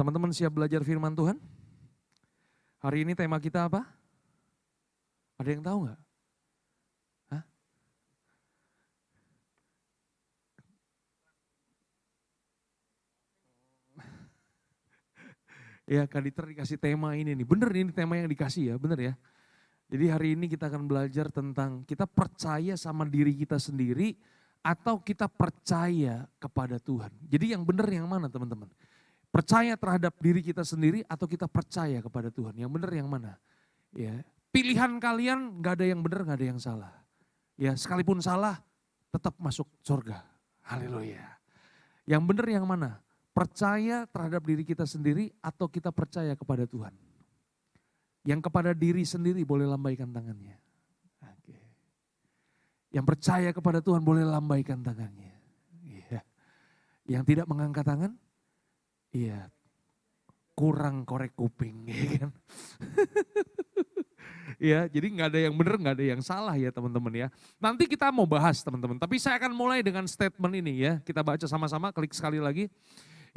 Teman-teman siap belajar firman Tuhan? Hari ini tema kita apa? Ada yang tahu nggak? Hah? Ya, Kak Diter dikasih tema ini nih. Bener ini tema yang dikasih ya, bener ya. Jadi hari ini kita akan belajar tentang kita percaya sama diri kita sendiri atau kita percaya kepada Tuhan. Jadi yang benar yang mana teman-teman? Percaya terhadap diri kita sendiri atau kita percaya kepada Tuhan? Yang benar yang mana? Ya, pilihan kalian gak ada yang benar, gak ada yang salah. Ya, sekalipun salah tetap masuk surga. Haleluya. Yang benar yang mana? Percaya terhadap diri kita sendiri atau kita percaya kepada Tuhan? Yang kepada diri sendiri boleh lambaikan tangannya. Oke. Yang percaya kepada Tuhan boleh lambaikan tangannya. Iya. Yang tidak mengangkat tangan, iya, kurang korek kuping. Ya kan? Ya, jadi nggak ada yang benar, nggak ada yang salah ya teman-teman ya. Nanti kita mau bahas teman-teman, tapi saya akan mulai dengan statement ini ya. Kita baca sama-sama, klik sekali lagi.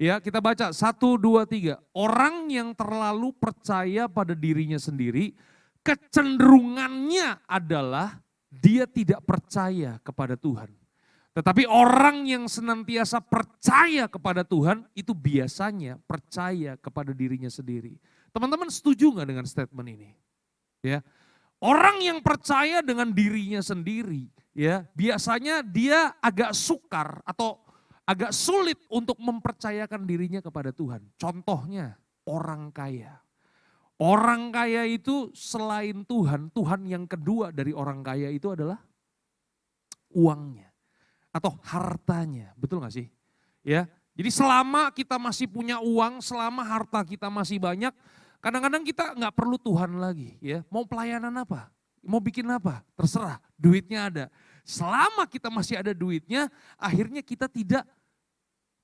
Ya, kita baca 1, 2, 3. Orang yang terlalu percaya pada dirinya sendiri, kecenderungannya adalah dia tidak percaya kepada Tuhan. Tetapi orang yang senantiasa percaya kepada Tuhan, itu biasanya percaya kepada dirinya sendiri. Teman-teman setuju nggak dengan statement ini? Ya, orang yang percaya dengan dirinya sendiri, ya biasanya dia agak sukar atau agak sulit untuk mempercayakan dirinya kepada Tuhan. Contohnya orang kaya. Orang kaya itu selain Tuhan, Tuhan yang kedua dari orang kaya itu adalah uangnya atau hartanya. Betul gak sih? Ya. Jadi selama kita masih punya uang, selama harta kita masih banyak, kadang-kadang kita nggak perlu Tuhan lagi. Ya. Mau pelayanan apa? Mau bikin apa? Terserah, duitnya ada. Selama kita masih ada duitnya, akhirnya kita tidak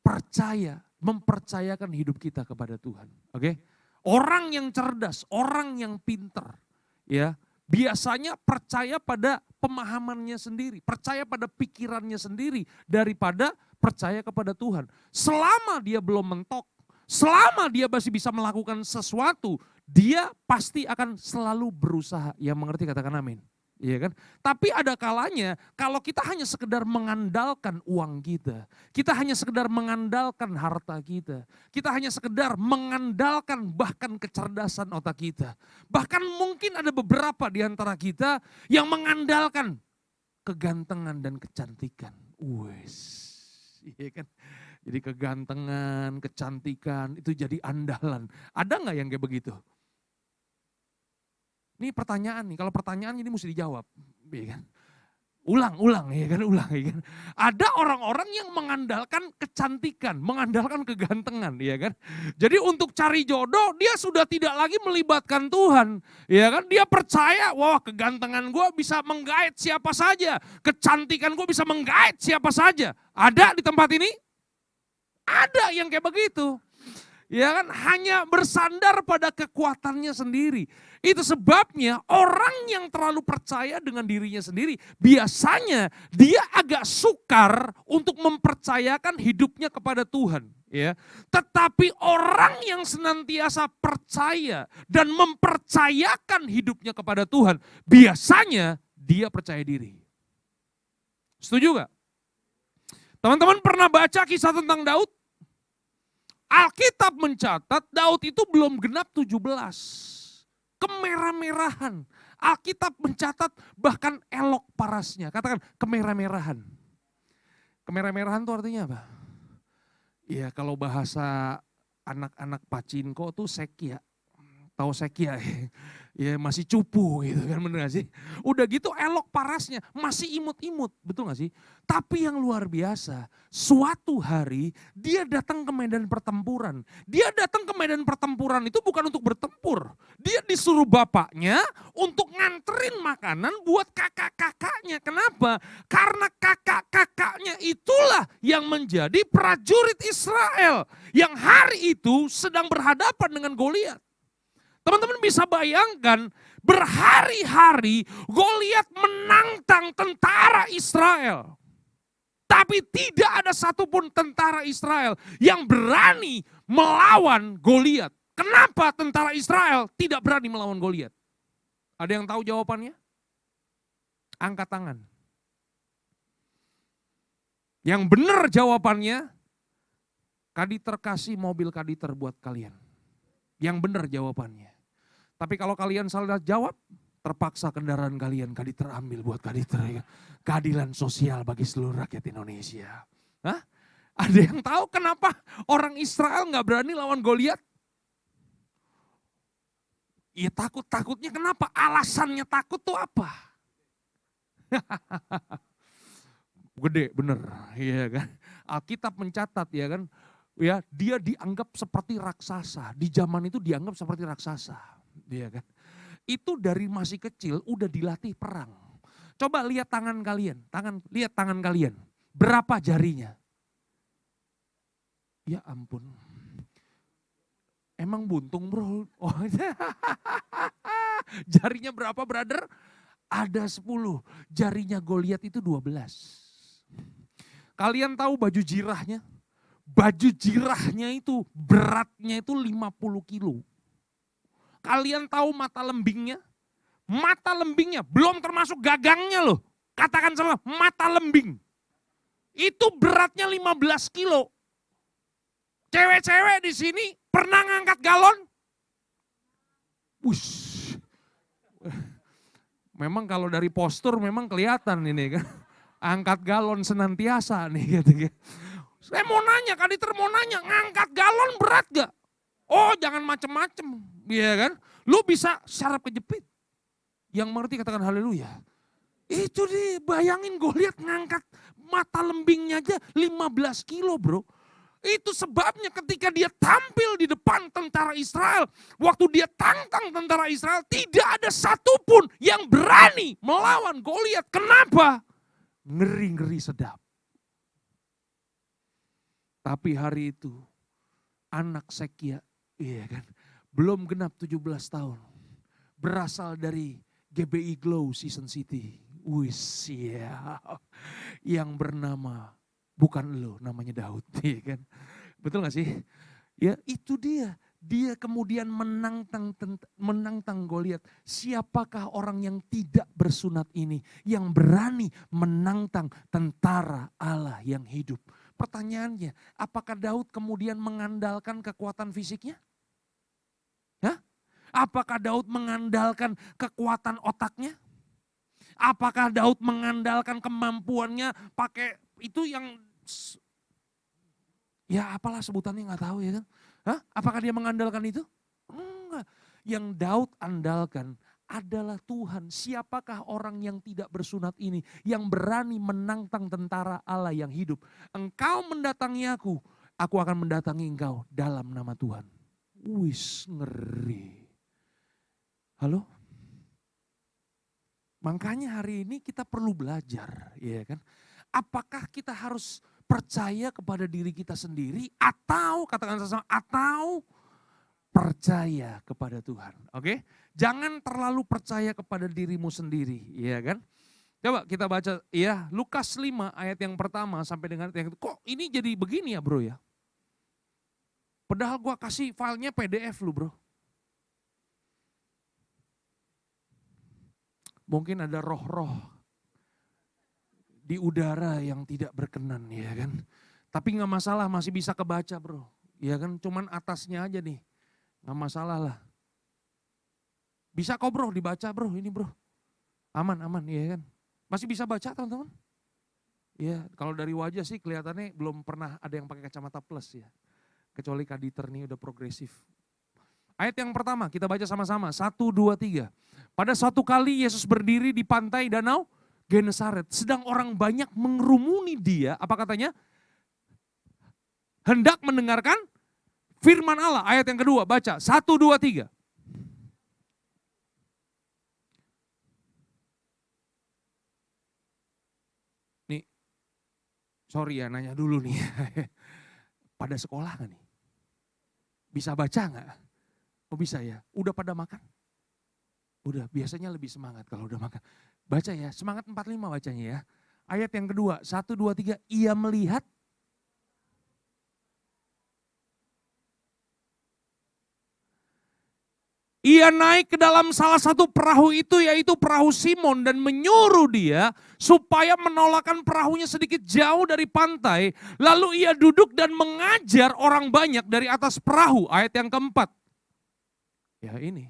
percaya, mempercayakan hidup kita kepada Tuhan. Oke? Orang yang cerdas, orang yang pintar, ya, biasanya percaya pada pemahamannya sendiri, percaya pada pikirannya sendiri daripada percaya kepada Tuhan. Selama dia belum mentok, selama dia masih bisa melakukan sesuatu, dia pasti akan selalu berusaha. Yang mengerti katakan amin. Iya kan? Tapi ada kalanya kalau kita hanya sekedar mengandalkan uang kita hanya sekedar mengandalkan harta kita hanya sekedar mengandalkan bahkan kecerdasan otak kita. Bahkan mungkin ada beberapa di antara kita yang mengandalkan kegantengan dan kecantikan. Wes, iya kan? Jadi kegantengan, kecantikan itu jadi andalan. Ada nggak yang kayak begitu? Ini pertanyaan nih, kalau pertanyaan ini mesti dijawab, ya kan? Ulang, ya kan? Ada orang-orang yang mengandalkan kecantikan, mengandalkan kegantengan, ya kan? Jadi untuk cari jodoh dia sudah tidak lagi melibatkan Tuhan, ya kan? Dia percaya, wah kegantengan gue bisa menggait siapa saja, kecantikan gue bisa menggait siapa saja. Ada di tempat ini? Ada yang kayak begitu. Ya kan, hanya bersandar pada kekuatannya sendiri. Itu sebabnya orang yang terlalu percaya dengan dirinya sendiri, biasanya dia agak sukar untuk mempercayakan hidupnya kepada Tuhan. Ya. Tetapi orang yang senantiasa percaya dan mempercayakan hidupnya kepada Tuhan, biasanya dia percaya diri. Setuju gak? Teman-teman pernah baca kisah tentang Daud? Alkitab mencatat Daud itu belum genap 17. Kemerah-merahan. Alkitab mencatat bahkan elok parasnya. Katakan kemerah-merahan. Kemerah-merahan itu artinya apa? Ya kalau bahasa anak-anak pacinko tuh sekia. Tahu sekia ya? Ya masih cupu gitu kan, bener gak sih? Udah gitu elok parasnya, masih imut-imut, betul gak sih? Tapi yang luar biasa, suatu hari dia datang ke medan pertempuran. Dia datang ke medan pertempuran itu bukan untuk bertempur. Dia disuruh bapaknya untuk nganterin makanan buat kakak-kakaknya. Kenapa? Karena kakak-kakaknya itulah yang menjadi prajurit Israel. Yang hari itu sedang berhadapan dengan Goliat. Teman-teman bisa bayangkan berhari-hari Goliat menantang tentara Israel. Tapi tidak ada satupun tentara Israel yang berani melawan Goliat. Kenapa tentara Israel tidak berani melawan Goliat? Ada yang tahu jawabannya? Angkat tangan. Yang benar jawabannya, Kaditer kasih mobil Kaditer buat kalian. Yang benar jawabannya. Tapi kalau kalian salah jawab, terpaksa kendaraan kalian Kaditer ambil buat Kaditer. Ya. Keadilan sosial bagi seluruh rakyat Indonesia. Hah? Ada yang tahu kenapa orang Israel nggak berani lawan Goliat? Iya takutnya kenapa? Alasannya takut tuh apa? Gede bener, iya kan. Alkitab mencatat ya kan, ya dia dianggap seperti raksasa. Di zaman itu dianggap seperti raksasa, iya kan. Itu dari masih kecil udah dilatih perang. Coba lihat tangan kalian, lihat tangan kalian. Berapa jarinya? Ya ampun. Emang buntung bro? Oh, jarinya berapa brother? Ada 10. Jarinya Goliat itu 12. Kalian tahu baju jirahnya? Baju jirahnya itu beratnya itu 50 kilo. Kalian tahu mata lembingnya? Mata lembingnya belum termasuk gagangnya loh. Katakan sama mata lembing. Itu beratnya 15 kilo. Cewek-cewek di sini pernah ngangkat galon? Wush. Memang kalau dari postur memang kelihatan ini kan. Angkat galon senantiasa nih gitu. Saya mau nanya, Kaditer mau nanya, ngangkat galon berat gak? Oh jangan macem-macem, iya kan? Lu bisa syaraf kejepit. Yang mengerti katakan haleluya. Itu bayangin Goliat ngangkat mata lembingnya aja 15 kilo bro. Itu sebabnya ketika dia tampil di depan tentara Israel, waktu dia tantang tentara Israel, tidak ada satupun yang berani melawan Goliat. Kenapa? Ngeri-ngeri sedap. Tapi hari itu anak Sekia, iya kan, belum genap 17 tahun. Berasal dari GBI Glow Season City. Wis ya. Yang bernama bukan lo, namanya Daud, iya kan. Betul gak sih? Ya itu dia. Dia kemudian menantang Goliat. Siapakah orang yang tidak bersunat ini? Yang berani menantang tentara Allah yang hidup. Pertanyaannya, apakah Daud kemudian mengandalkan kekuatan fisiknya? Hah? Apakah Daud mengandalkan kekuatan otaknya? Apakah Daud mengandalkan kemampuannya pakai itu yang ya apalah sebutannya nggak tahu ya kan? Hah? Apakah dia mengandalkan itu? Enggak. Yang Daud andalkan adalah Tuhan. Siapakah orang yang tidak bersunat ini? Yang berani menantang tentara Allah yang hidup. Engkau mendatangi aku akan mendatangi engkau dalam nama Tuhan. Wis ngeri. Halo? Makanya hari ini kita perlu belajar, ya kan? Apakah kita harus percaya kepada diri kita sendiri atau katakan sama atau percaya kepada Tuhan. Oke? Jangan terlalu percaya kepada dirimu sendiri, ya kan? Coba kita baca ya Lukas 5 ayat yang pertama sampai dengan yang kok ini jadi begini ya, Bro ya? Padahal gua kasih filenya PDF lu, Bro. Mungkin ada roh-roh di udara yang tidak berkenan ya kan. Tapi gak masalah masih bisa kebaca bro. Ya kan cuman atasnya aja nih. Gak masalah lah. Bisa kok bro dibaca bro ini bro. Aman ya kan. Masih bisa baca teman-teman? Ya kalau dari wajah sih kelihatannya belum pernah ada yang pakai kacamata plus ya. Kecuali Kaditer nih udah progresif. Ayat yang pertama kita baca sama-sama. 1, 2, 3. Pada suatu kali Yesus berdiri di pantai danau Genesaret. Sedang orang banyak mengerumuni dia. Apa katanya? Hendak mendengarkan firman Allah. Ayat yang kedua baca. 1, 2, 3. Nih, sorry ya nanya dulu nih. Pada sekolah gak nih? Bisa baca gak? Oh bisa ya? Udah pada makan? Udah, biasanya lebih semangat kalau udah makan. Baca ya, semangat 45 bacanya ya. Ayat yang kedua, 1, 2, 3. Ia melihat. Ia naik ke dalam salah satu perahu itu, yaitu perahu Simon, dan menyuruh dia supaya menolakkan perahunya sedikit jauh dari pantai. Lalu ia duduk dan mengajar orang banyak dari atas perahu. Ayat yang keempat. Ya ini,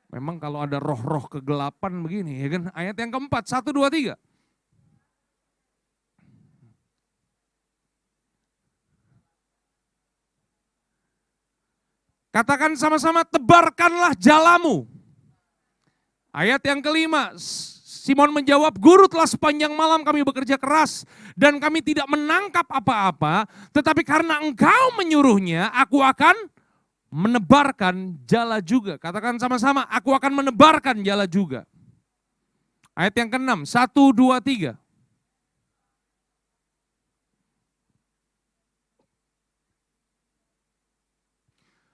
memang kalau ada roh-roh kegelapan begini, ya kan? Ayat yang keempat, 1, 2, 3. Katakan sama-sama, tebarkanlah jalamu. Ayat yang kelima, Simon menjawab, Guru, telah sepanjang malam kami bekerja keras dan kami tidak menangkap apa-apa, tetapi karena Engkau menyuruhnya, aku akan menebarkan jala juga. Katakan sama-sama, aku akan menebarkan jala juga. Ayat yang ke-6, 1, 2, 3.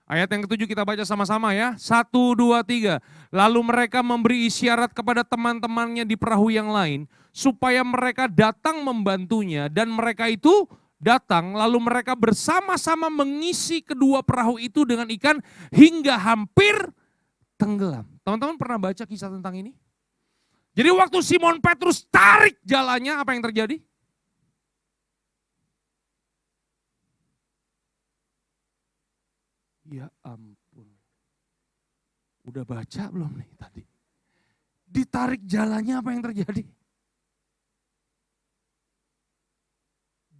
Ayat yang ke-7 kita baca sama-sama ya. 1, 2, 3. Lalu mereka memberi isyarat kepada teman-temannya di perahu yang lain, supaya mereka datang membantunya, dan mereka itu datang, lalu mereka bersama-sama mengisi kedua perahu itu dengan ikan hingga hampir tenggelam. Teman-teman pernah baca kisah tentang ini? Jadi waktu Simon Petrus tarik jalannya, apa yang terjadi? Ya ampun. Udah baca belum nih tadi? Ditarik jalannya, apa yang terjadi?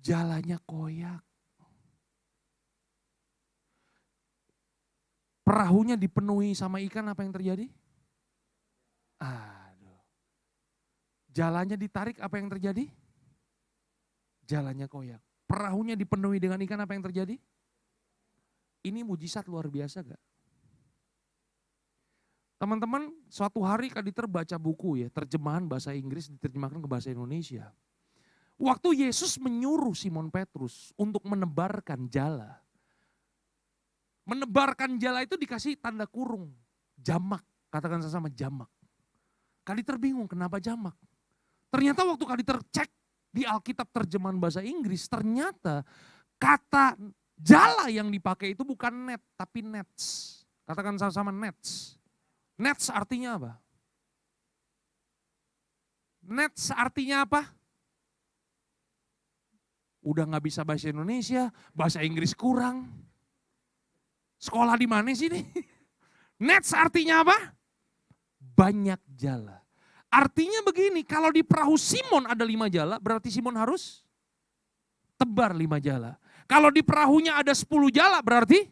Jalannya koyak. Perahunya dipenuhi sama ikan, apa yang terjadi? Aduh. Jalannya ditarik, apa yang terjadi? Jalannya koyak. Perahunya dipenuhi dengan ikan, apa yang terjadi? Ini mujizat luar biasa gak? Teman-teman, suatu hari Kaditer baca buku ya, terjemahan bahasa Inggris diterjemahkan ke bahasa Indonesia. Waktu Yesus menyuruh Simon Petrus untuk menebarkan jala. Menebarkan jala itu dikasih tanda kurung, jamak, katakan sama jamak. Kaditer bingung kenapa jamak. Ternyata waktu Kaditer cek di Alkitab terjemahan bahasa Inggris, ternyata kata jala yang dipakai itu bukan net, tapi nets. Katakan sama-sama nets. Nets artinya apa? Nets artinya apa? Udah gak bisa bahasa Indonesia, bahasa Inggris kurang. Sekolah di mana sih nih? Nets artinya apa? Banyak jala. Artinya begini, kalau di perahu Simon ada 5 jala, berarti Simon harus tebar 5 jala. Kalau di perahunya ada 10 jala, berarti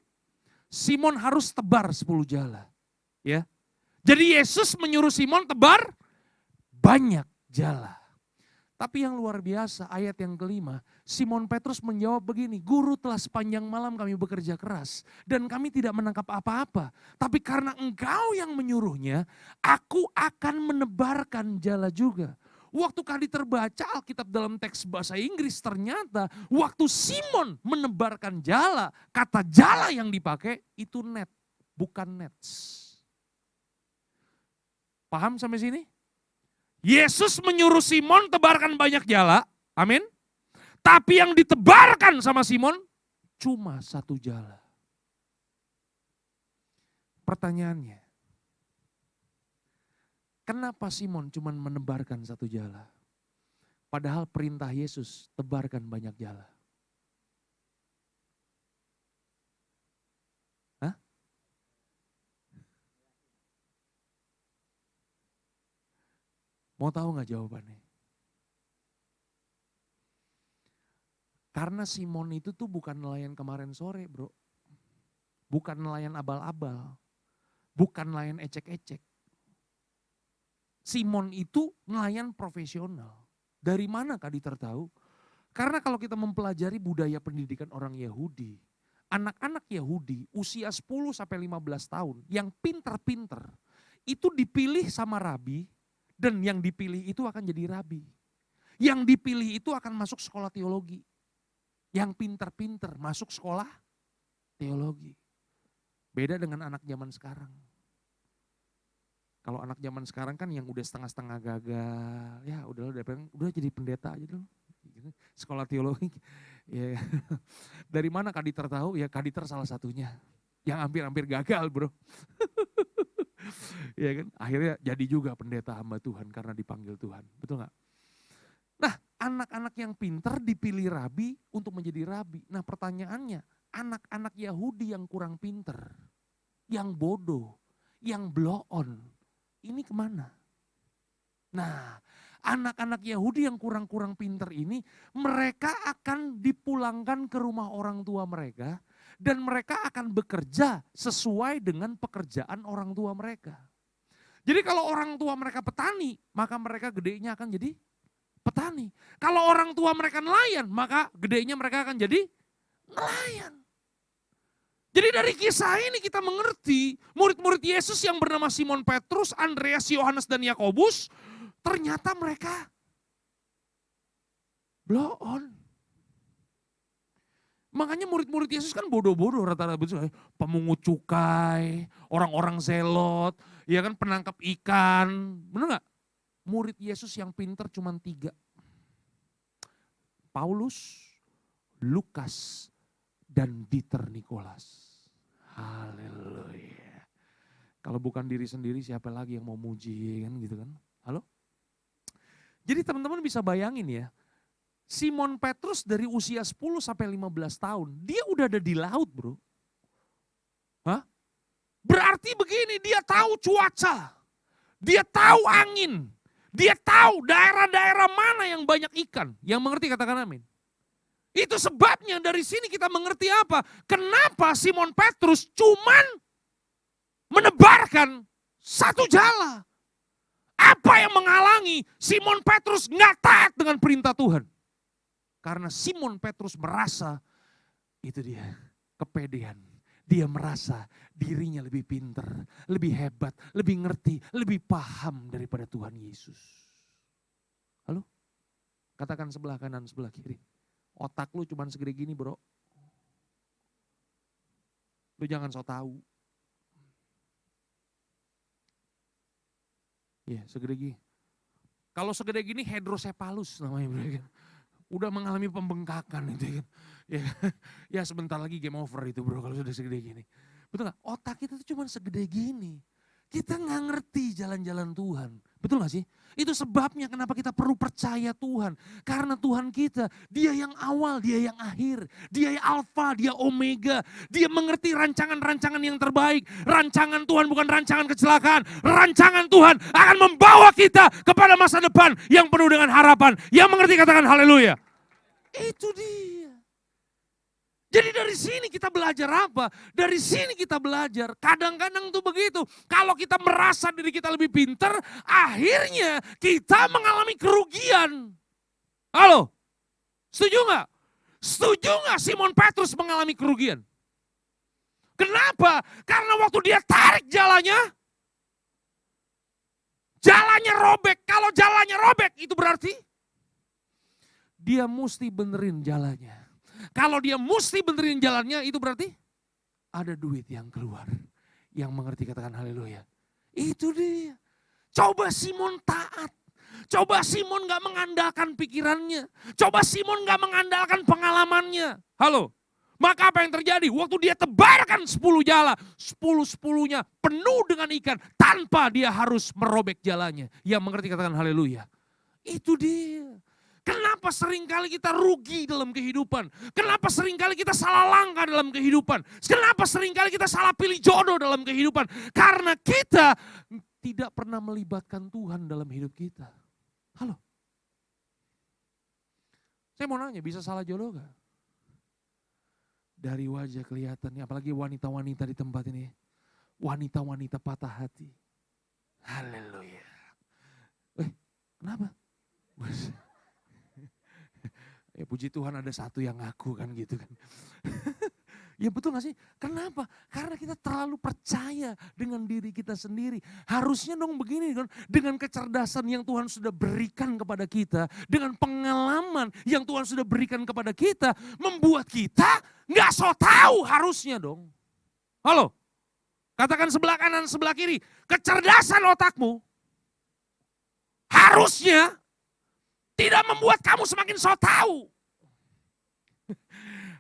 Simon harus tebar 10 jala. Ya. Jadi Yesus menyuruh Simon tebar banyak jala. Tapi yang luar biasa, ayat yang kelima, Simon Petrus menjawab begini, Guru, telah sepanjang malam kami bekerja keras dan kami tidak menangkap apa-apa. Tapi karena Engkau yang menyuruhnya, aku akan menebarkan jala juga. Waktu kali terbaca Alkitab dalam teks bahasa Inggris, ternyata waktu Simon menebarkan jala, kata jala yang dipakai itu net, bukan nets. Paham sampai sini? Yesus menyuruh Simon tebarkan banyak jala, amin. Tapi yang ditebarkan sama Simon cuma 1 jala. Pertanyaannya, kenapa Simon cuma menebarkan 1 jala? Padahal perintah Yesus tebarkan banyak jala. Hah? Mau tahu gak jawabannya? Karena Simon itu tuh bukan nelayan kemarin sore bro. Bukan nelayan abal-abal. Bukan nelayan ecek-ecek. Simon itu nelayan profesional. Dari mana Kaditer tahu? Karena kalau kita mempelajari budaya pendidikan orang Yahudi, anak-anak Yahudi usia 10-15 tahun yang pinter-pinter, itu dipilih sama rabi, dan yang dipilih itu akan jadi rabi. Yang dipilih itu akan masuk sekolah teologi. Yang pinter-pinter masuk sekolah teologi. Beda dengan anak zaman sekarang. Kalau anak zaman sekarang kan yang udah setengah-setengah gagal, ya udah jadi pendeta aja dulu. Sekolah teologi. Ya. Dari mana Kaditer tahu? Ya Kaditer salah satunya. Yang hampir-hampir gagal bro. Ya kan? Akhirnya jadi juga pendeta hamba Tuhan karena dipanggil Tuhan. Betul gak? Nah, anak-anak yang pintar dipilih rabi untuk menjadi rabi. Nah pertanyaannya, anak-anak Yahudi yang kurang pintar, yang bodoh, yang blow on, ini kemana? Nah, anak-anak Yahudi yang kurang-kurang pintar ini, mereka akan dipulangkan ke rumah orang tua mereka, dan mereka akan bekerja sesuai dengan pekerjaan orang tua mereka. Jadi kalau orang tua mereka petani, maka mereka gedenya akan jadi petani. Kalau orang tua mereka nelayan, maka gedenya mereka akan jadi nelayan. Jadi dari kisah ini kita mengerti murid-murid Yesus yang bernama Simon Petrus, Andreas, Yohanes, dan Yakobus, ternyata mereka blow on. Makanya murid-murid Yesus kan bodoh-bodoh rata-rata, pemungut cukai, orang-orang zelot, ya kan penangkap ikan, benar nggak? Murid Yesus yang pintar cuma 3. Paulus, Lukas, dan Dieter Nicholas. Haleluya. Kalau bukan diri sendiri siapa lagi yang mau muji kan gitu kan? Halo? Jadi teman-teman bisa bayangin ya, Simon Petrus dari usia 10 sampai 15 tahun, dia udah ada di laut bro. Hah? Berarti begini, dia tahu cuaca, dia tahu angin, dia tahu daerah-daerah mana yang banyak ikan. Yang mengerti katakan amin. Itu sebabnya dari sini kita mengerti apa? Kenapa Simon Petrus cuman menebarkan 1 jala. Apa yang menghalangi Simon Petrus nggak taat dengan perintah Tuhan? Karena Simon Petrus merasa, itu dia, kepedean. Dia merasa dirinya lebih pintar, lebih hebat, lebih ngerti, lebih paham daripada Tuhan Yesus. Halo? Katakan sebelah kanan, sebelah kiri. Otak lu cuma segede gini bro. Lu jangan so tahu. Ya segede gini. Kalau segede gini hidrosepalus namanya bro. Udah mengalami pembengkakan itu kan. Ya sebentar lagi game over itu bro kalau sudah segede gini. Betul gak? Otak kita tuh cuma segede gini. Kita gak ngerti jalan-jalan Tuhan. Betul gak sih? Itu sebabnya kenapa kita perlu percaya Tuhan. Karena Tuhan kita, dia yang awal, dia yang akhir. Dia yang alfa, dia omega. Dia mengerti rancangan-rancangan yang terbaik. Rancangan Tuhan bukan rancangan kecelakaan. Rancangan Tuhan akan membawa kita kepada masa depan yang penuh dengan harapan. Yang mengerti katakan haleluya. Itu dia. Jadi dari sini kita belajar apa? Dari sini kita belajar. Kadang-kadang tuh begitu. Kalau kita merasa diri kita lebih pintar, akhirnya kita mengalami kerugian. Halo? Setuju nggak? Setuju nggak Simon Petrus mengalami kerugian? Kenapa? Karena waktu dia tarik jalannya robek. Kalau jalannya robek itu berarti dia mesti benerin jalannya. Kalau dia mesti benerin jalannya itu berarti ada duit yang keluar. Yang mengerti katakan haleluya. Itu dia. Coba Simon taat. Coba Simon gak mengandalkan pikirannya. Coba Simon gak mengandalkan pengalamannya. Halo. Maka apa yang terjadi? Waktu dia tebarkan 10 jala. 10-10-nya penuh dengan ikan. Tanpa dia harus merobek jalannya. Yang mengerti katakan haleluya. Itu dia. Kenapa seringkali kita rugi dalam kehidupan? Kenapa seringkali kita salah langkah dalam kehidupan? Kenapa seringkali kita salah pilih jodoh dalam kehidupan? Karena kita tidak pernah melibatkan Tuhan dalam hidup kita. Halo? Saya mau nanya, bisa salah jodoh gak? Dari wajah kelihatannya, apalagi wanita-wanita di tempat ini. Wanita-wanita patah hati. Haleluya. Kenapa? Ya puji Tuhan ada satu yang ngaku kan gitu kan. Ya betul gak sih? Kenapa? Karena kita terlalu percaya dengan diri kita sendiri. Harusnya dong begini kan, dengan kecerdasan yang Tuhan sudah berikan kepada kita, dengan pengalaman yang Tuhan sudah berikan kepada kita, membuat kita gak so tahu harusnya dong. Halo? Katakan sebelah kanan, sebelah kiri. Kecerdasan otakmu harusnya tidak membuat kamu semakin so tahu.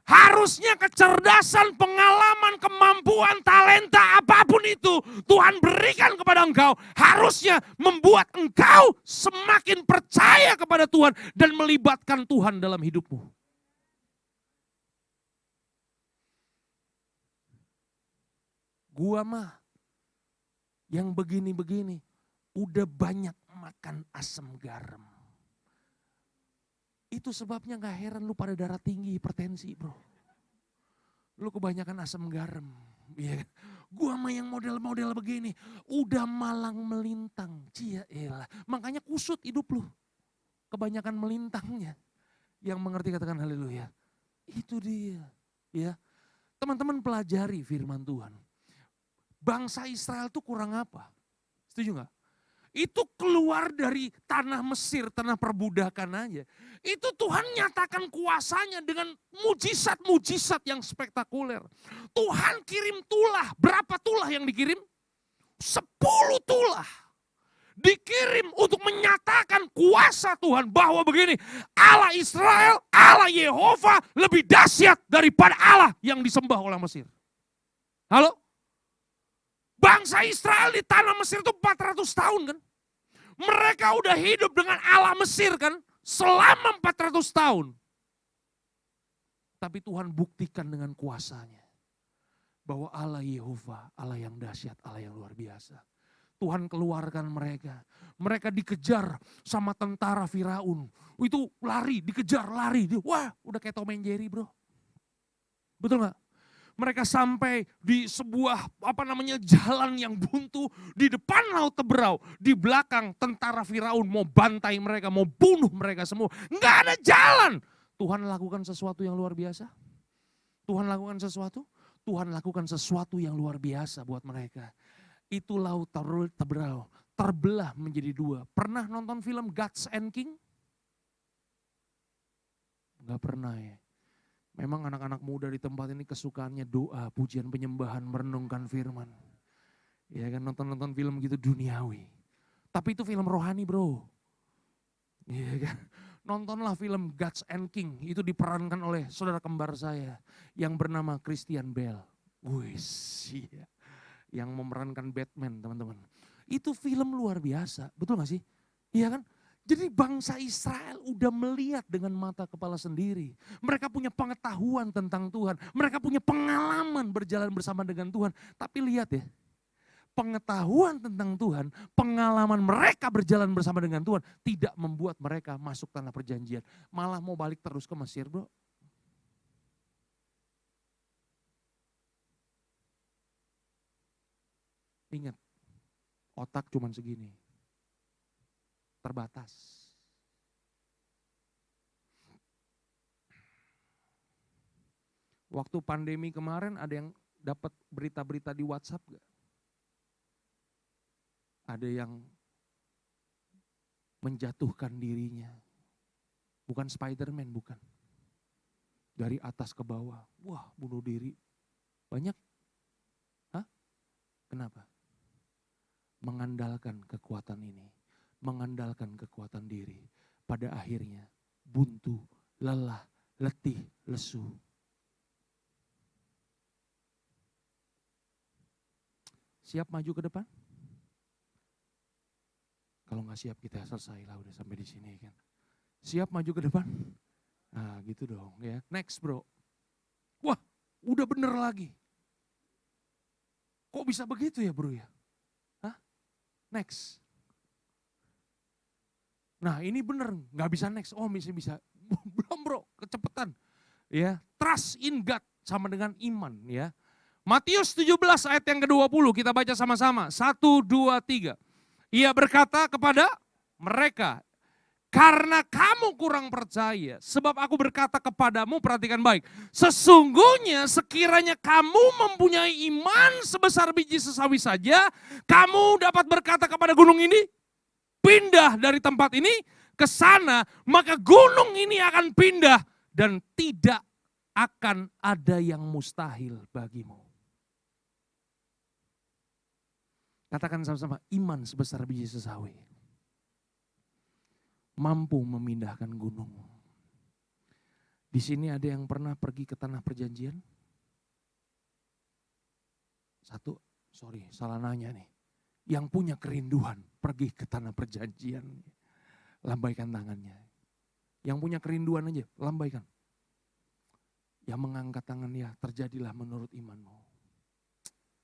Harusnya kecerdasan, pengalaman, kemampuan, talenta, apapun itu Tuhan berikan kepada engkau. Harusnya membuat engkau semakin percaya kepada Tuhan dan melibatkan Tuhan dalam hidupmu. Gua mah yang begini-begini udah banyak makan asam garam. Itu sebabnya gak heran lu pada darah tinggi, hipertensi bro. Lu kebanyakan asam garam. Ya. Gua mah yang model-model begini, udah malang melintang. Cia elah. Makanya kusut hidup lu. Kebanyakan melintangnya. Yang mengerti katakan haleluya. Itu dia. Ya. Teman-teman pelajari firman Tuhan. Bangsa Israel tuh kurang apa? Setuju gak? Itu keluar dari tanah Mesir, tanah perbudakan aja. Itu Tuhan nyatakan kuasanya dengan mujizat-mujizat yang spektakuler. Tuhan kirim tulah, berapa tulah yang dikirim? 10 tulah. Dikirim untuk menyatakan kuasa Tuhan bahwa begini, Allah Israel, Allah Yehova lebih dahsyat daripada Allah yang disembah oleh Mesir. Halo? Bangsa Israel di tanah Mesir itu 400 tahun kan. Mereka udah hidup dengan Allah Mesir kan selama 400 tahun. Tapi Tuhan buktikan dengan kuasanya. Bahwa Allah Yehova, Allah yang dahsyat, Allah yang luar biasa. Tuhan keluarkan mereka. Mereka dikejar sama tentara Firaun. Itu lari, dikejar, lari. Wah udah kayak Tom and Jerry bro. Betul gak? Mereka sampai di sebuah jalan yang buntu di depan laut Teberau, di belakang tentara Firaun mau bantai mereka, mau bunuh mereka semua. Enggak ada jalan. Tuhan lakukan sesuatu yang luar biasa. Tuhan lakukan sesuatu, Tuhan lakukan sesuatu yang luar biasa buat mereka. Itu laut Teberau terbelah menjadi 2. Pernah nonton film Gods and King? Enggak pernah ya. Memang anak-anak muda di tempat ini kesukaannya doa, pujian, penyembahan, merenungkan firman. Ya kan nonton-nonton film gitu duniawi. Tapi itu film rohani bro. Iya kan. Nontonlah film Gods and King. Itu diperankan oleh saudara kembar saya. Yang bernama Christian Bale. Wih iya. Yang memerankan Batman teman-teman. Itu film luar biasa. Betul gak sih? Iya kan? Jadi bangsa Israel udah melihat dengan mata kepala sendiri. Mereka punya pengetahuan tentang Tuhan. Mereka punya pengalaman berjalan bersama dengan Tuhan. Tapi lihat ya, pengetahuan tentang Tuhan, pengalaman mereka berjalan bersama dengan Tuhan tidak membuat mereka masuk tanah perjanjian. Malah mau balik terus ke Mesir bro. Ingat, otak cuman segini. Terbatas. Waktu pandemi kemarin ada yang dapat berita-berita di WhatsApp gak? Ada yang menjatuhkan dirinya. Bukan Spider-Man, bukan. Dari atas ke bawah. Wah, bunuh diri. Banyak. Hah? Kenapa? Mengandalkan kekuatan ini. Mengandalkan kekuatan diri, pada akhirnya buntu, lelah, letih, lesu. Siap maju ke depan? Kalau nggak siap kita selesai lah udah sampai di sini kan. Siap maju ke depan? Nah gitu dong ya. Next bro. Wah udah bener lagi. Kok bisa begitu ya bro ya? Hah? Next. Nah ini bener, gak bisa next, oh bisa. Belum bro, kecepatan. Ya, trust in God sama dengan iman ya. Matius 17 ayat yang ke-20 kita baca sama-sama. 1, 2, 3. Ia berkata kepada mereka, karena kamu kurang percaya, sebab aku berkata kepadamu, perhatikan baik. Sesungguhnya sekiranya kamu mempunyai iman sebesar biji sesawi saja, kamu dapat berkata kepada gunung ini, pindah dari tempat ini ke sana, maka gunung ini akan pindah dan tidak akan ada yang mustahil bagimu. Katakan sama-sama, iman sebesar biji sesawi mampu memindahkan gunung. Di sini ada yang pernah pergi ke tanah perjanjian? Salah nanya nih. Yang punya kerinduan pergi ke tanah perjanjian. Lambaikan tangannya. Yang punya kerinduan aja, lambaikan. Yang mengangkat tangan, ya terjadilah menurut imanmu.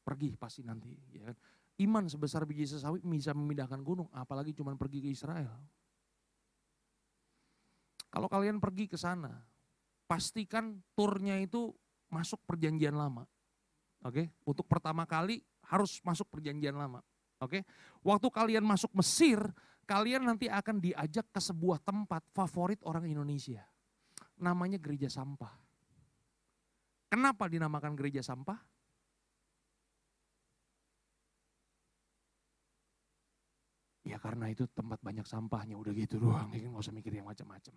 Pergi pasti nanti. Ya kan? Iman sebesar biji sesawi bisa memindahkan gunung, apalagi cuma pergi ke Israel. Kalau kalian pergi ke sana, pastikan turnya itu masuk perjanjian lama. Oke, untuk pertama kali harus masuk perjanjian lama. Oke, waktu kalian masuk Mesir, kalian nanti akan diajak ke sebuah tempat favorit orang Indonesia. Namanya gereja sampah. Kenapa dinamakan gereja sampah? Ya karena itu tempat banyak sampahnya, udah gitu doang, nggak usah mikir yang macam-macam.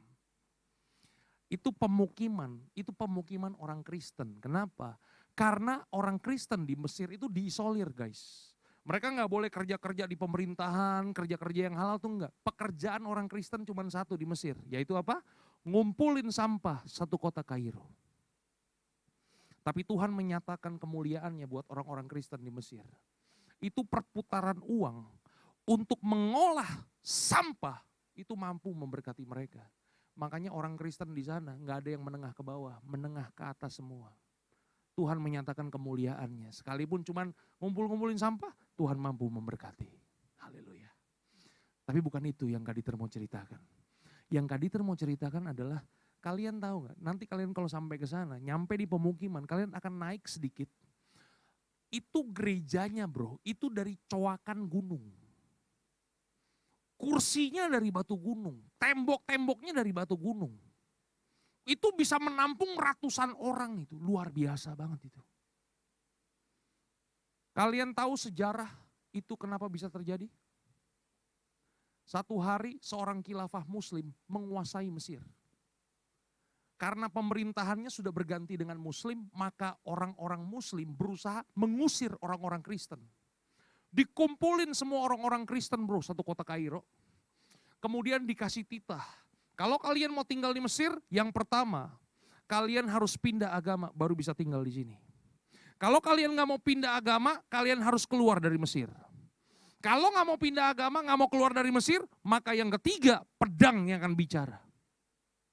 Itu pemukiman orang Kristen. Kenapa? Karena orang Kristen di Mesir itu diisolir guys. Mereka nggak boleh kerja-kerja di pemerintahan, kerja-kerja yang halal tuh enggak. Pekerjaan orang Kristen cuma satu di Mesir, yaitu apa? Ngumpulin sampah satu kota Kairo. Tapi Tuhan menyatakan kemuliaannya buat orang-orang Kristen di Mesir. Itu perputaran uang untuk mengolah sampah itu mampu memberkati mereka. Makanya orang Kristen di sana nggak ada yang menengah ke bawah, menengah ke atas semua. Tuhan menyatakan kemuliaannya. Sekalipun cuman ngumpul-ngumpulin sampah, Tuhan mampu memberkati. Haleluya. Tapi bukan itu yang Kak Dieter mau ceritakan. Yang Kak Dieter mau ceritakan adalah, kalian tahu nggak? Nanti kalian kalau sampai ke sana, nyampe di pemukiman, kalian akan naik sedikit. Itu gerejanya bro, itu dari coakan gunung. Kursinya dari batu gunung, tembok-temboknya dari batu gunung. Itu bisa menampung ratusan orang itu, luar biasa banget itu. Kalian tahu sejarah itu kenapa bisa terjadi? Satu hari seorang khilafah muslim menguasai Mesir. Karena pemerintahannya sudah berganti dengan muslim, maka orang-orang muslim berusaha mengusir orang-orang Kristen. Dikumpulin semua orang-orang Kristen bro, satu kota Kairo. Kemudian dikasih titah. Kalau kalian mau tinggal di Mesir, yang pertama, kalian harus pindah agama baru bisa tinggal di sini. Kalau kalian nggak mau pindah agama, kalian harus keluar dari Mesir. Kalau nggak mau pindah agama, nggak mau keluar dari Mesir, maka yang ketiga, pedang yang akan bicara.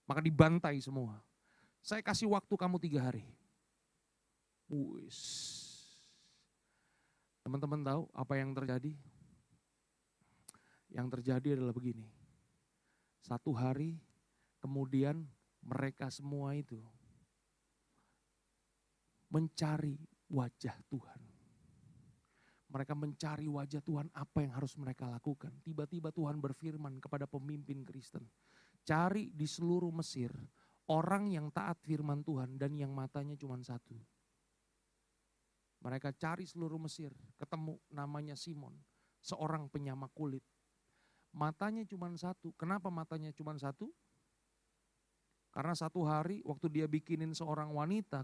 Maka dibantai semua. Saya kasih waktu kamu 3 hari. Teman-teman tahu apa yang terjadi? Yang terjadi adalah begini. 1 hari kemudian mereka semua itu mencari wajah Tuhan. Mereka mencari wajah Tuhan, apa yang harus mereka lakukan. Tiba-tiba Tuhan berfirman kepada pemimpin Kristen. Cari di seluruh Mesir orang yang taat firman Tuhan dan yang matanya cuma satu. Mereka cari seluruh Mesir, ketemu namanya Simon, seorang penyamak kulit. Matanya cuma satu. Kenapa matanya cuma satu? Karena satu hari waktu dia bikinin seorang wanita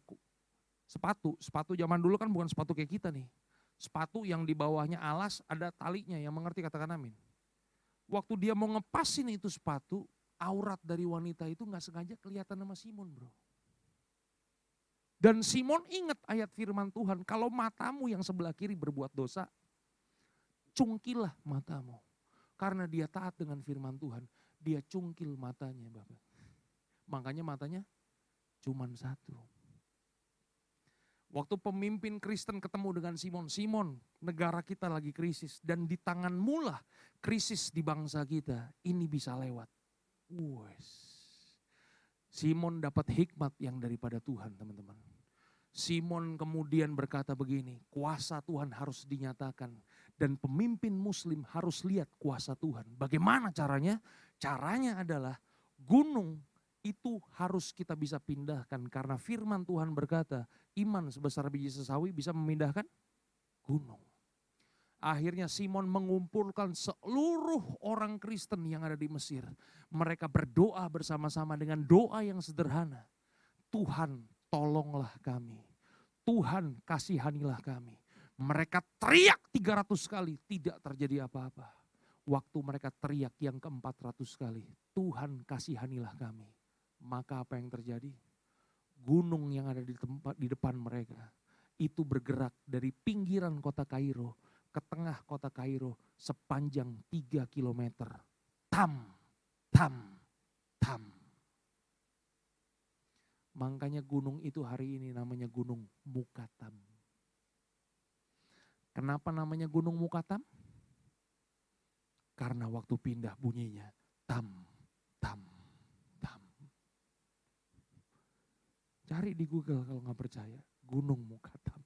sepatu zaman dulu kan bukan sepatu kayak kita nih. Sepatu yang di bawahnya alas ada talinya, yang mengerti katakan amin. Waktu dia mau ngepasin itu sepatu, aurat dari wanita itu gak sengaja kelihatan sama Simon bro. Dan Simon ingat ayat firman Tuhan, kalau matamu yang sebelah kiri berbuat dosa, cungkilah matamu. Karena dia taat dengan firman Tuhan, dia cungkil matanya Bapak. Makanya matanya cuman satu. Waktu pemimpin Kristen ketemu dengan Simon, negara kita lagi krisis dan di tanganmu lah krisis di bangsa kita, ini bisa lewat. Simon dapat hikmat yang daripada Tuhan teman-teman. Simon kemudian berkata begini, kuasa Tuhan harus dinyatakan dan pemimpin muslim harus lihat kuasa Tuhan. Bagaimana caranya? Caranya adalah gunung itu harus kita bisa pindahkan karena firman Tuhan berkata, iman sebesar biji sesawi bisa memindahkan gunung. Akhirnya Simon mengumpulkan seluruh orang Kristen yang ada di Mesir. Mereka berdoa bersama-sama dengan doa yang sederhana. Tuhan tolonglah kami. Tuhan kasihanilah kami. Mereka teriak 300 kali, tidak terjadi apa-apa. Waktu mereka teriak yang ke-400 kali, Tuhan kasihanilah kami. Maka apa yang terjadi? gunung yang ada di depan mereka itu bergerak dari pinggiran kota Kairo ke tengah kota Kairo sepanjang 3 kilometer. Tam, tam, tam. Makanya gunung itu hari ini namanya Gunung Mukatam. Kenapa namanya Gunung Mukatam? Karena waktu pindah bunyinya tam, tam, tam. Cari di Google kalau nggak percaya, Gunung Mukatam.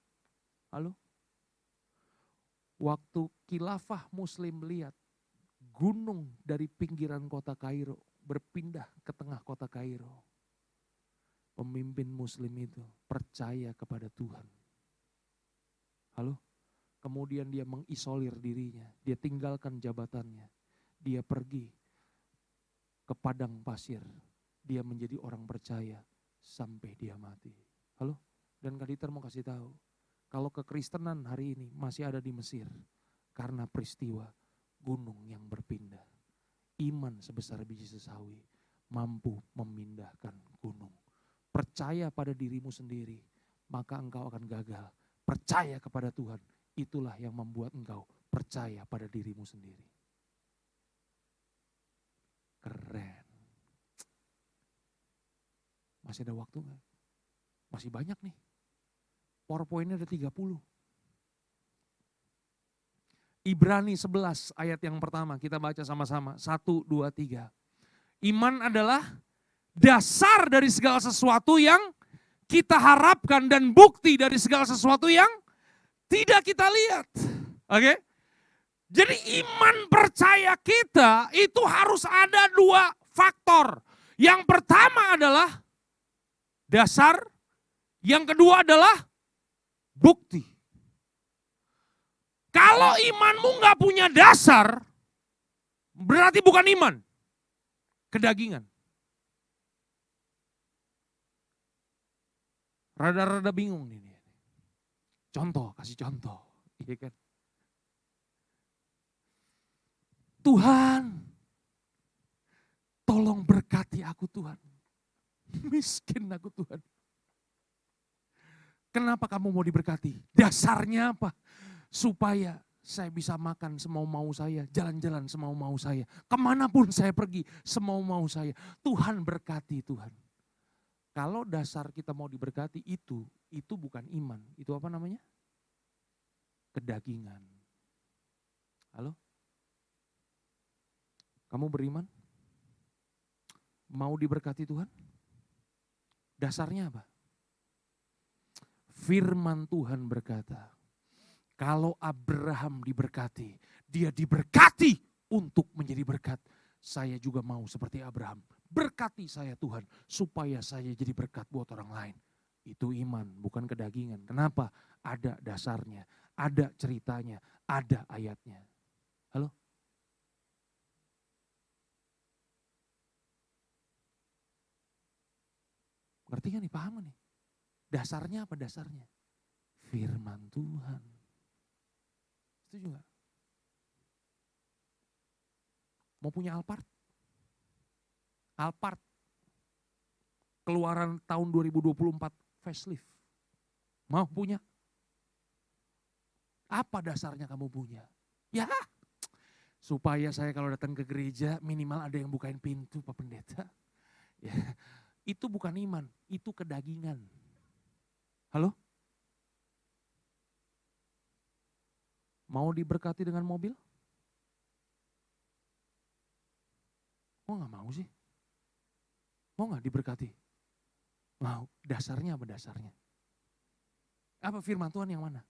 Halo? Waktu khilafah Muslim lihat gunung dari pinggiran kota Kairo berpindah ke tengah kota Kairo. Pemimpin Muslim itu percaya kepada Tuhan. Halo? Kemudian dia mengisolir dirinya, dia tinggalkan jabatannya, dia pergi ke padang pasir, dia menjadi orang percaya sampai dia mati. Halo? Dan Kak Dieter mau kasih tahu, kalau kekristenan hari ini masih ada di Mesir karena peristiwa gunung yang berpindah. Iman sebesar biji sesawi mampu memindahkan gunung. Percaya pada dirimu sendiri, maka engkau akan gagal. Percaya kepada Tuhan, itulah yang membuat engkau percaya pada dirimu sendiri. Keren. Masih ada waktu gak? Masih banyak nih. PowerPoint-nya ada 30. Ibrani 11 ayat yang pertama, kita baca sama-sama. 1, 2, 3. Iman adalah dasar dari segala sesuatu yang kita harapkan dan bukti dari segala sesuatu yang tidak kita lihat. Oke? Jadi iman percaya kita itu harus ada 2 faktor. Yang pertama adalah dasar, yang kedua adalah bukti. Kalau imanmu nggak punya dasar, berarti bukan iman, kedagingan. Rada-rada bingung nih. Contoh, kasih contoh. Iya kan? Tuhan, tolong berkati aku Tuhan. Miskin aku Tuhan. Kenapa kamu mau diberkati? Dasarnya apa? Supaya saya bisa makan semau-mau saya, jalan-jalan semau-mau saya. Kemanapun saya pergi, semau-mau saya. Tuhan berkati Tuhan. Kalau dasar kita mau diberkati itu bukan iman. Itu apa namanya? Kedagingan. Halo? Kamu beriman? Mau diberkati Tuhan? Dasarnya apa? Firman Tuhan berkata, kalau Abraham diberkati, dia diberkati untuk menjadi berkat. Saya juga mau seperti Abraham. Berkati saya Tuhan, supaya saya jadi berkat buat orang lain. Itu iman, bukan kedagingan. Kenapa? Ada dasarnya, ada ceritanya, ada ayatnya. Halo? Ngerti gak nih, paham gak nih? Dasarnya apa dasarnya? Firman Tuhan. Setuju gak? Mau punya Alphard? Alphard. Keluaran tahun 2024 facelift. Mau punya? Apa dasarnya kamu punya? Ya, supaya saya kalau datang ke gereja minimal ada yang bukain pintu Pak Pendeta. Ya, itu bukan iman, itu kedagingan. Halo? Mau diberkati dengan mobil? Oh gak mau sih? Mau gak diberkati? Mau. Dasarnya apa dasarnya? Apa firman Tuhan yang mana?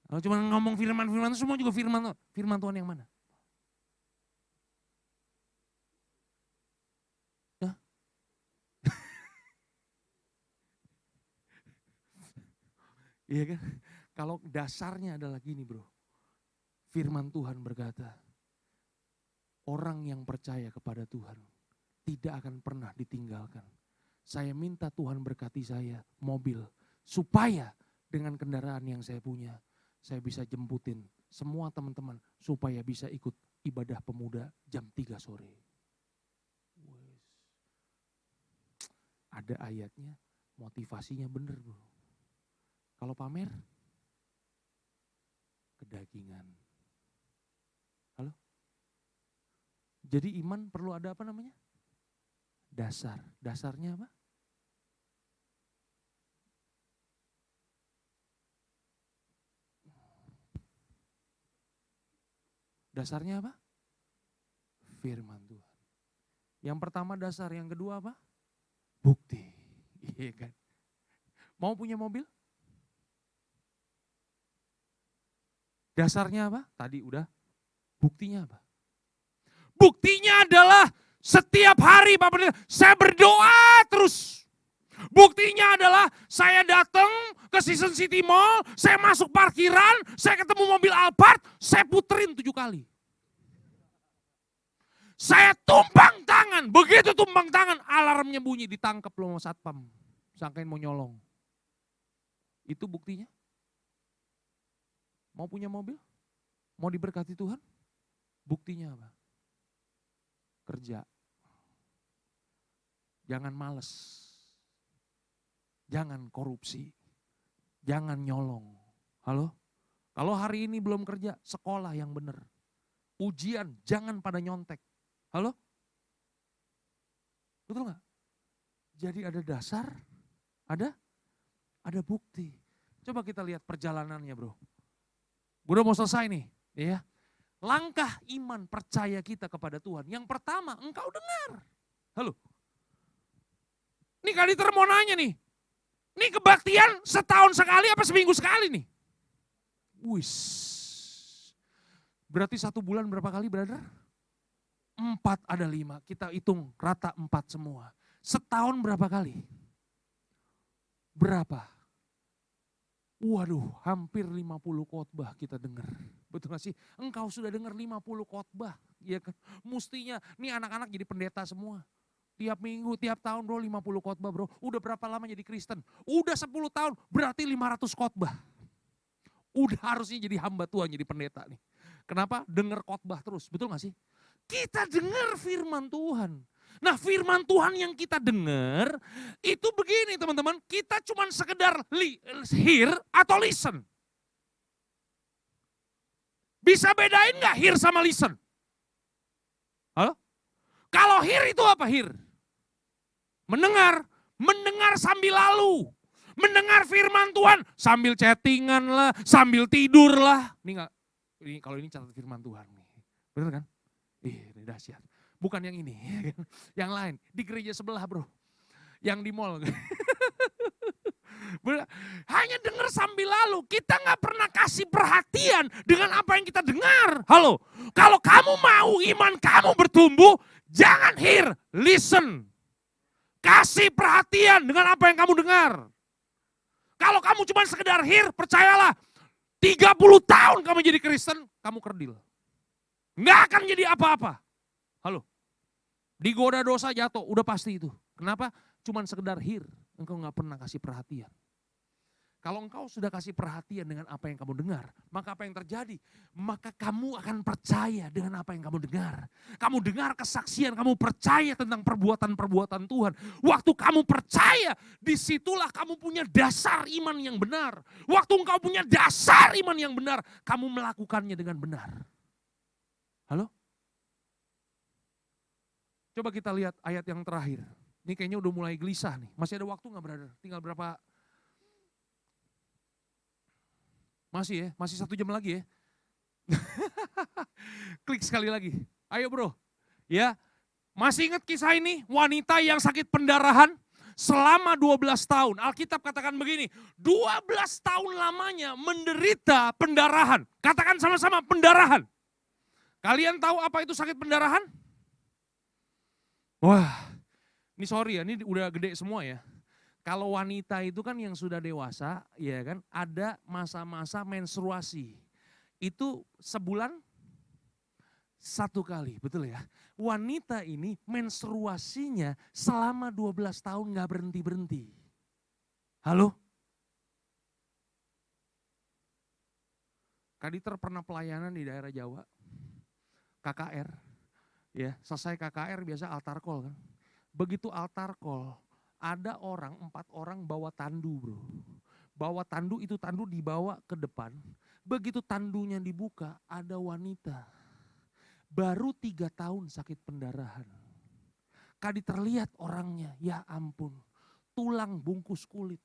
Kalau cuma ngomong firman semua juga firman Tuhan. Firman Tuhan yang mana? Hah? Iya kan? Kalau dasarnya adalah gini bro. Firman Tuhan berkata, orang yang percaya kepada Tuhan tidak akan pernah ditinggalkan. Saya minta Tuhan berkati saya mobil, supaya dengan kendaraan yang saya punya, saya bisa jemputin semua teman-teman supaya bisa ikut ibadah pemuda jam 3 sore. Ada ayatnya, motivasinya bener bro. Kalau pamer, kedagingan. Halo? Jadi iman perlu ada apa namanya? Dasar. Dasarnya apa? Dasarnya apa? Firman Tuhan. Yang pertama dasar, yang kedua apa? Bukti. Iya kan? Mau punya mobil? Dasarnya apa? Tadi udah. Buktinya apa? Buktinya adalah setiap hari Pak Pendeta, saya berdoa terus. Buktinya adalah saya datang ke Season City Mall, saya masuk parkiran, saya ketemu mobil Alphard, saya puterin 7 kali. Saya tumpang tangan, begitu tumpang tangan alarmnya bunyi, ditangkap loh satpam. Sangkain mau nyolong. Itu buktinya. Mau punya mobil? Mau diberkati Tuhan? Buktinya apa? Kerja. Jangan males. Jangan korupsi. Jangan nyolong. Halo? Kalau hari ini belum kerja, sekolah yang benar. Ujian, jangan pada nyontek. Halo? Betul nggak? Jadi ada dasar, ada bukti. Coba kita lihat perjalanannya bro. Gue udah mau selesai nih. Ya. Langkah iman percaya kita kepada Tuhan. Yang pertama, engkau dengar. Halo? Ini Kaditer mau nanya nih. Ini kebaktian setahun sekali apa seminggu sekali nih? Wis. Berarti 1 bulan berapa kali brother? 4 ada 5. Kita hitung rata 4 semua. Setahun berapa kali? Berapa? Waduh, hampir 50 khotbah kita dengar. Betul gak sih? Engkau sudah dengar 50 khotbah. Ya kan? Mustinya, nih anak-anak jadi pendeta semua. Tiap minggu, tiap tahun bro 50 khotbah bro. Udah berapa lama jadi Kristen? Udah 10 tahun, berarti 500 khotbah. Udah harusnya jadi hamba Tuhan, jadi pendeta nih. Kenapa? Dengar khotbah terus, betul gak sih? Kita dengar firman Tuhan. Nah firman Tuhan yang kita dengar itu begini teman-teman, kita cuma sekedar hear atau listen. Bisa bedain gak hear sama listen? Halo? Kalau hear itu apa hear? Mendengar sambil lalu. Mendengar firman Tuhan sambil chattingan lah, sambil tidur lah. Ini kalau ini catat firman Tuhan nih. Bener kan? Ini dahsyat. Bukan yang ini, yang lain. Di gereja sebelah bro. Yang di mall. Hanya dengar sambil lalu. Kita gak pernah kasih perhatian dengan apa yang kita dengar. Halo, kalau kamu mau iman kamu bertumbuh, jangan hear, listen. Kasih perhatian dengan apa yang kamu dengar. Kalau kamu cuma sekedar hear, percayalah, 30 tahun kamu jadi Kristen, kamu kerdil. Nggak akan jadi apa-apa. Halo, digoda dosa jatuh, udah pasti itu. Kenapa? Cuman sekedar hear, engkau nggak pernah kasih perhatian. Kalau engkau sudah kasih perhatian dengan apa yang kamu dengar, maka apa yang terjadi? Maka kamu akan percaya dengan apa yang kamu dengar. Kamu dengar kesaksian, kamu percaya tentang perbuatan-perbuatan Tuhan. Waktu kamu percaya, disitulah kamu punya dasar iman yang benar. Waktu engkau punya dasar iman yang benar, kamu melakukannya dengan benar. Halo? Coba kita lihat ayat yang terakhir. Ini kayaknya udah mulai gelisah nih. Masih ada waktu gak brother? Tinggal berapa? Masih ya, masih 1 jam lagi ya. Klik sekali lagi. Ayo bro. Ya, masih ingat kisah ini? Wanita yang sakit pendarahan selama 12 tahun. Alkitab katakan begini, 12 tahun lamanya menderita pendarahan. Katakan sama-sama pendarahan. Kalian tahu apa itu sakit pendarahan? Wah, ini sorry ya, ini udah gede semua ya. Kalau wanita itu kan yang sudah dewasa, ya kan, ada masa-masa menstruasi. Itu sebulan 1 kali, betul ya. Wanita ini menstruasinya selama 12 tahun gak berhenti-berhenti. Halo? Kaditer pernah pelayanan di daerah Jawa, KKR. Ya, selesai KKR biasa altar call kan. Begitu altar call, Ada orang, 4 orang bawa tandu bro. Bawa tandu, itu tandu dibawa ke depan. Begitu tandunya dibuka, ada wanita. Baru 3 tahun sakit pendarahan. Kadi terlihat orangnya, ya ampun. Tulang bungkus kulit.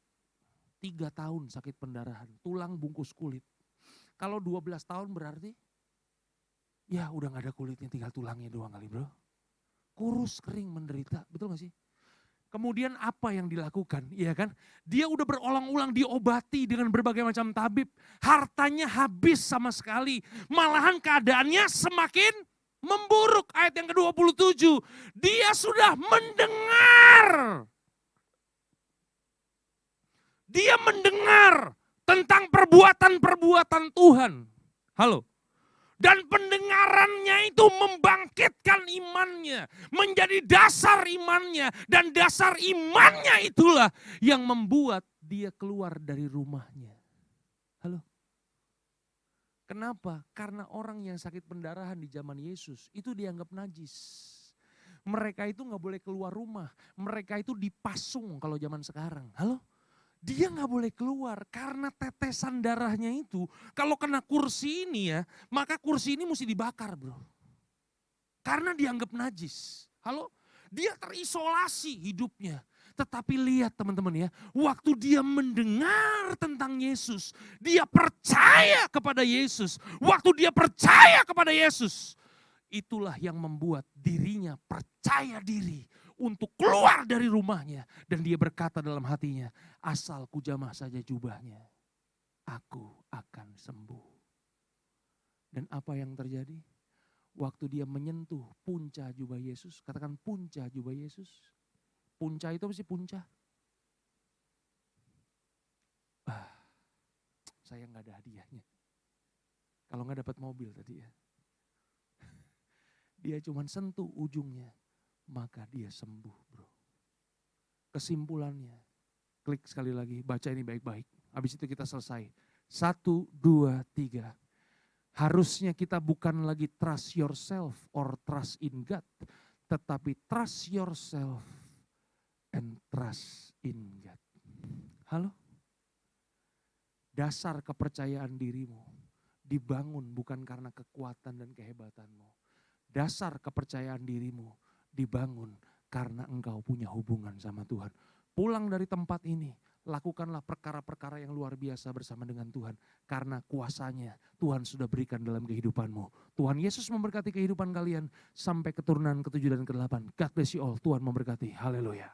3 tahun sakit pendarahan, tulang bungkus kulit. Kalau 12 tahun berarti, ya udah gak ada kulitnya, tinggal tulangnya doang kali bro. Kurus, kering, menderita, betul gak sih? Kemudian apa yang dilakukan, iya kan? Dia udah berulang-ulang diobati dengan berbagai macam tabib. Hartanya habis sama sekali. Malahan keadaannya semakin memburuk. Ayat yang ke-27. Dia sudah mendengar. Dia mendengar tentang perbuatan-perbuatan Tuhan. Halo. Dan pendengarannya itu membangkitkan imannya, menjadi dasar imannya. Dan dasar imannya itulah yang membuat dia keluar dari rumahnya. Halo? Kenapa? Karena orang yang sakit pendarahan di zaman Yesus itu dianggap najis. Mereka itu gak boleh keluar rumah, mereka itu dipasung kalau zaman sekarang. Halo? Dia gak boleh keluar karena tetesan darahnya itu kalau kena kursi ini ya, maka kursi ini mesti dibakar bro. Karena dianggap najis. Halo? Dia terisolasi hidupnya. Tetapi lihat teman-teman ya, waktu dia mendengar tentang Yesus, dia percaya kepada Yesus. Waktu dia percaya kepada Yesus, itulah yang membuat dirinya percaya diri untuk keluar dari rumahnya. Dan dia berkata dalam hatinya, asal kujamah saja jubahnya, aku akan sembuh. Dan apa yang terjadi? Waktu dia menyentuh punca jubah Yesus, katakan punca jubah Yesus. Punca itu apa sih punca? Saya gak ada hadiahnya. Kalau gak dapat mobil tadi ya. Dia cuma sentuh ujungnya, maka dia sembuh bro. Kesimpulannya, klik sekali lagi, baca ini baik-baik. Habis itu kita selesai. 1, 2, 3. Harusnya kita bukan lagi trust yourself or trust in God. Tetapi trust yourself and trust in God. Halo? Dasar kepercayaan dirimu dibangun bukan karena kekuatan dan kehebatanmu. Dasar kepercayaan dirimu dibangun karena engkau punya hubungan sama Tuhan. Pulang dari tempat ini, lakukanlah perkara-perkara yang luar biasa bersama dengan Tuhan. Karena kuasanya Tuhan sudah berikan dalam kehidupanmu. Tuhan Yesus memberkati kehidupan kalian sampai keturunan ke-7 dan ke-8. God bless you all. Tuhan memberkati. Haleluya.